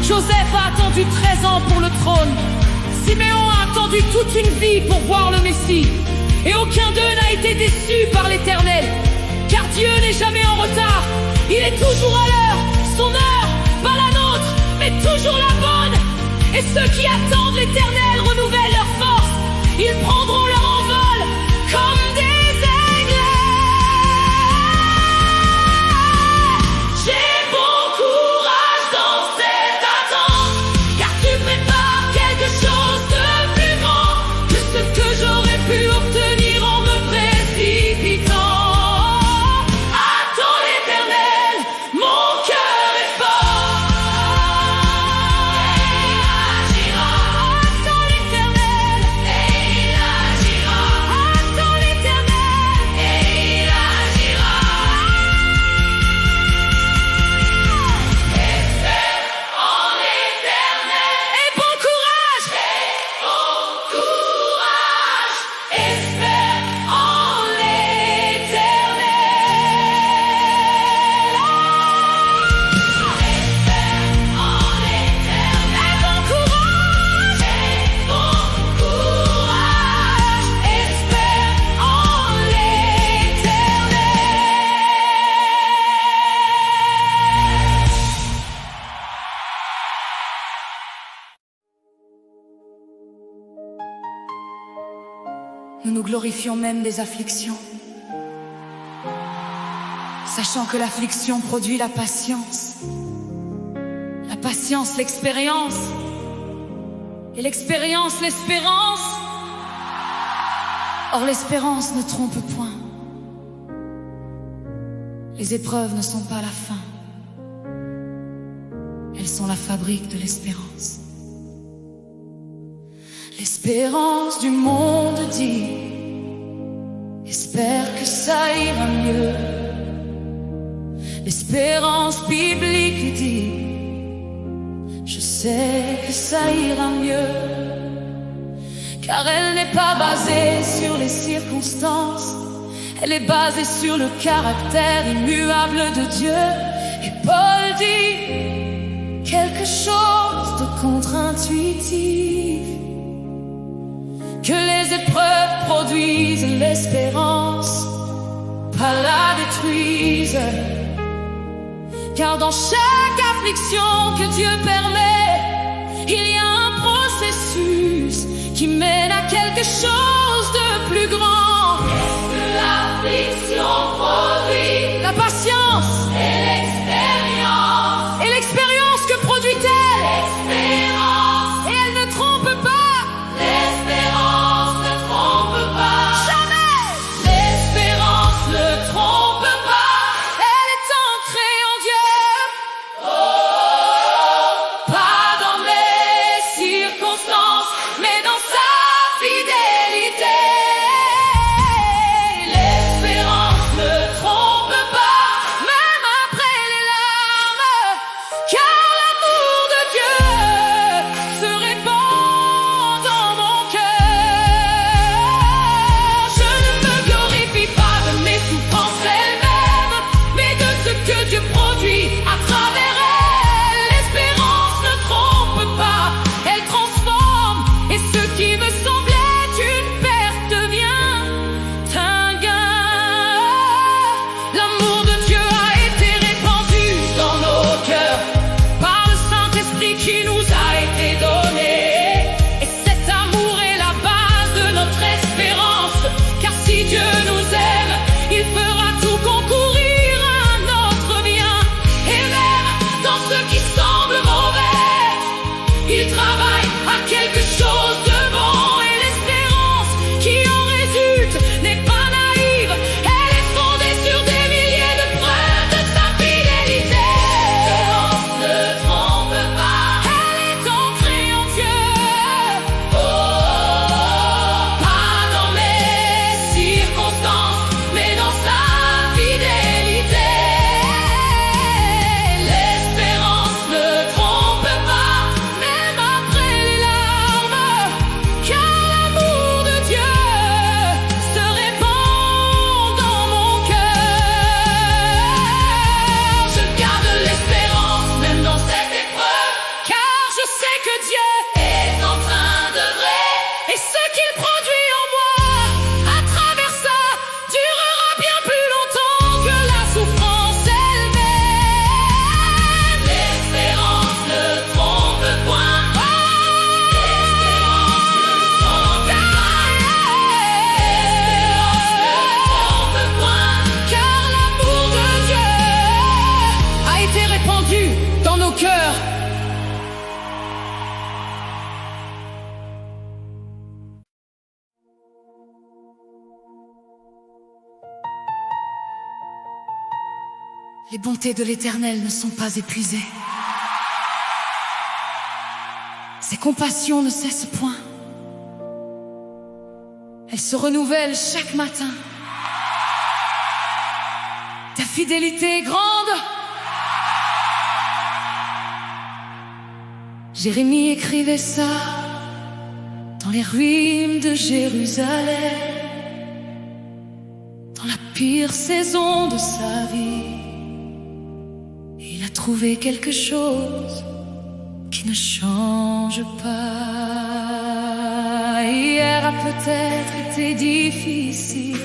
Joseph a attendu 13 ans pour le trône. Siméon a attendu toute une vie pour voir le Messie. Et aucun d'eux n'a été déçu par l'Éternel. Car Dieu n'est jamais en retard. Il est toujours à l'heure. Son heure, pas la nôtre, mais toujours la bonne. Et ceux qui attendent l'Éternel renouvellent leur force. Ils prendront leur envol comme des aigles. J'ai bon courage dans cette attente, car tu prépares quelque chose de plus grand que ce que j'aurais pu obtenir en me précipitant. Attends l'Éternel, mon cœur est fort. Et agira. Attends Nous nous glorifions même des afflictions, sachant que l'affliction produit la patience, l'expérience, et l'expérience, l'espérance. Or l'espérance ne trompe point. Les épreuves ne sont pas la fin, elles sont la fabrique de l'espérance. L'espérance du monde dit: espère que ça ira mieux. L'espérance biblique dit: je sais que ça ira mieux. Car elle n'est pas basée sur les circonstances, elle est basée sur le caractère immuable de Dieu. Et Paul dit quelque chose de contre-intuitif: que les épreuves produisent l'espérance, pas la détruisent. Car dans chaque affliction que Dieu permet, il y a un processus qui mène à quelque chose de plus grand. Qu'est-ce que l'affliction produit? La patience Et l'expérience. Et l'expérience que produit-elle? L'espérance. Et elle ne trompe pas. L'espérance ne trompe pas. Jamais. L'espérance ne trompe pas. Elle est ancrée en Dieu. Pas dans les circonstances, mais dans sa fidélité. L'espérance ne trompe pas, Même après les larmes, car l'amour de Dieu se répand dans mon cœur. je ne me glorifie pas de mes souffrances elles-mêmes, mais de ce que Dieu produit à travers elles. L'espérance ne trompe pas, Elle transforme, et ce qui me semblait une perte devient un gain. L'amour de Dieu a été répandu dans nos cœurs, par le Saint-Esprit qui nous a été donné. Et cet amour est la base de notre espérance. Car si Dieu nous aime, il fera tout concourir à notre bien. et même dans ce qui semble mauvais, Il travaille à quelque chose de bon. Et l'espérance qui en résulte n'est pas naïve. Elle est fondée sur des milliers de preuves de sa fidélité. l'espérance ne trompe pas. Elle est ancrée en Dieu. Pas dans les circonstances, mais dans sa fidélité. L'espérance ne trompe pas, Même après les larmes, car l'amour de Dieu se répand dans mon cœur. je garde l'espérance même dans cette épreuve. Car je sais que Dieu Est en train d'œuvrer, et ce qu'il produit en moi, à travers ça, durera bien plus longtemps que la souffrance elle-même. l'espérance ne trompe point. L'espérance ne trompe pas. L'espérance ne trompe point. Car l'amour de Dieu a été répandu dans nos cœurs. Les bontés de l'Éternel ne sont pas épuisées. Ses compassions ne cessent point. Elles se renouvellent chaque matin. Ta fidélité est grande. Jérémie écrivait ça dans les ruines de Jérusalem, dans la pire saison de sa vie. Il a trouvé quelque chose qui ne change pas. Hier a peut-être été difficile,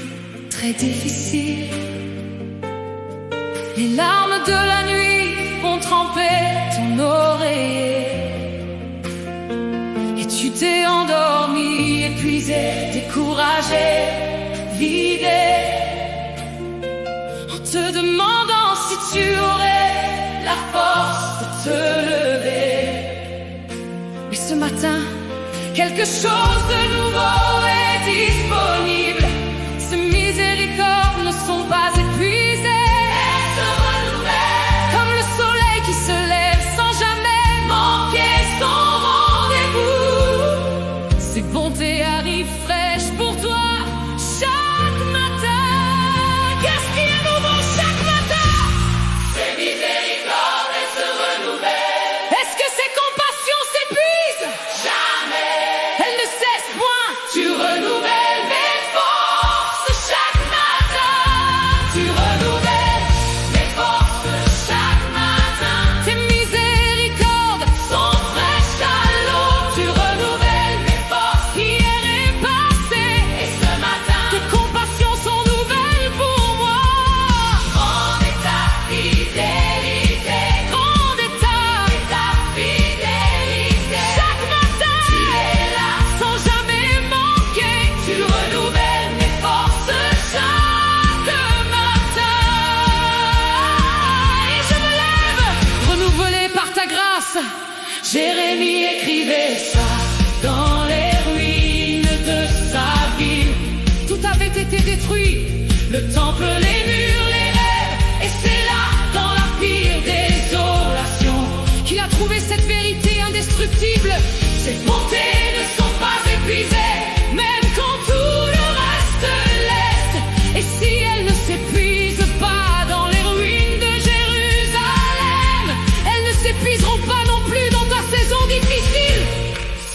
très difficile. Les larmes de la nuit ont trempé ton oreiller, et tu t'es endormi, et puis épuisé, découragé, vidé, en te demandant si tu aurais la force de te lever. Mais ce matin, quelque chose de nouveau est disponible. Ces miséricordes ne sont pas épuisées. Elles se renouvellent comme le soleil qui se lève sans jamais manquer son rendez-vous. Ces bontés arrivent fraîches pour toi chaque matin. Qu'est-ce qui est nouveau chaque matin? Ces miséricordes, elles se renouvellent. Est-ce que ces compassions s'épuisent? Jamais. Elles ne cessent point. Tu renouvelles mes forces chaque matin. Tu renouvelles mes forces chaque matin. Tes miséricordes Sont fraîches à l'eau. Tu renouvelles mes forces hier et passé. et ce matin. Tes compassions sont nouvelles pour moi. Grande est ta fidélité. Grande est Ta fidélité. chaque matin. Tu es là. Sans jamais manquer. Tu renouvelles mes forces chaque matin. Et je me lève, renouvelé par ta grâce. Jérémie écrivait ça dans les ruines de sa ville. Tout avait été détruit, le temple, les murs, les rêves. Et c'est là, dans la pire désolation, qu'il a trouvé cette vérité indestructible. Ses bontés ne sont pas épuisées, même quand tout le reste l'est. Et si elles ne s'épuisent pas dans les ruines de Jérusalem, elles ne s'épuiseront pas non plus dans ta saison difficile.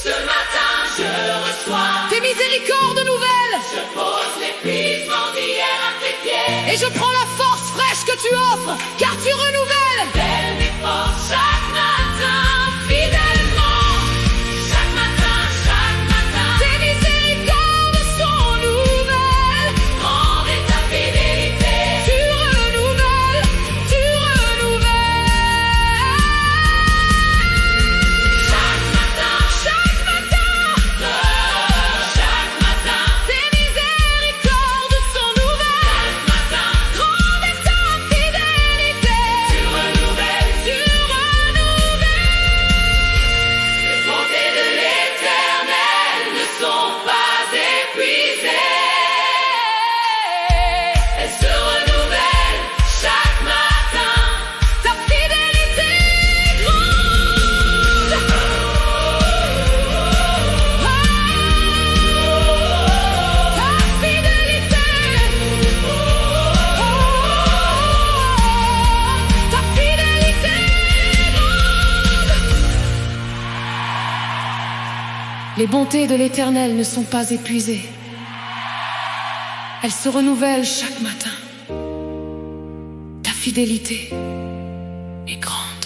Ce matin, je reçois. Tes miséricordes nouvelles, Je pose l'épuisement d'hier à tes pieds. et je prends la force fraîche que tu offres, car tu renouvelles. Fidèle mes forces chaque matin, fidèlement. Chaque matin, chaque matin. Tes miséricordes sont nouvelles. Grande est ta fidélité. Tu renouvelles, tu renouvelles. Chaque matin, Chaque matin, chaque matin. tes miséricordes sont nouvelles. Matin, Grande est ta fidélité. tu renouvelles. Tu renouvelles. Les bontés de l'Éternel ne sont pas épuisées. Elles se renouvellent chaque matin. Ta fidélité est grande. Ta fidélité. Ta fidélité est grande. Les bontés de l'Éternel ne sont pas épuisées. Elles se renouvellent chaque matin. Ta fidélité est grande.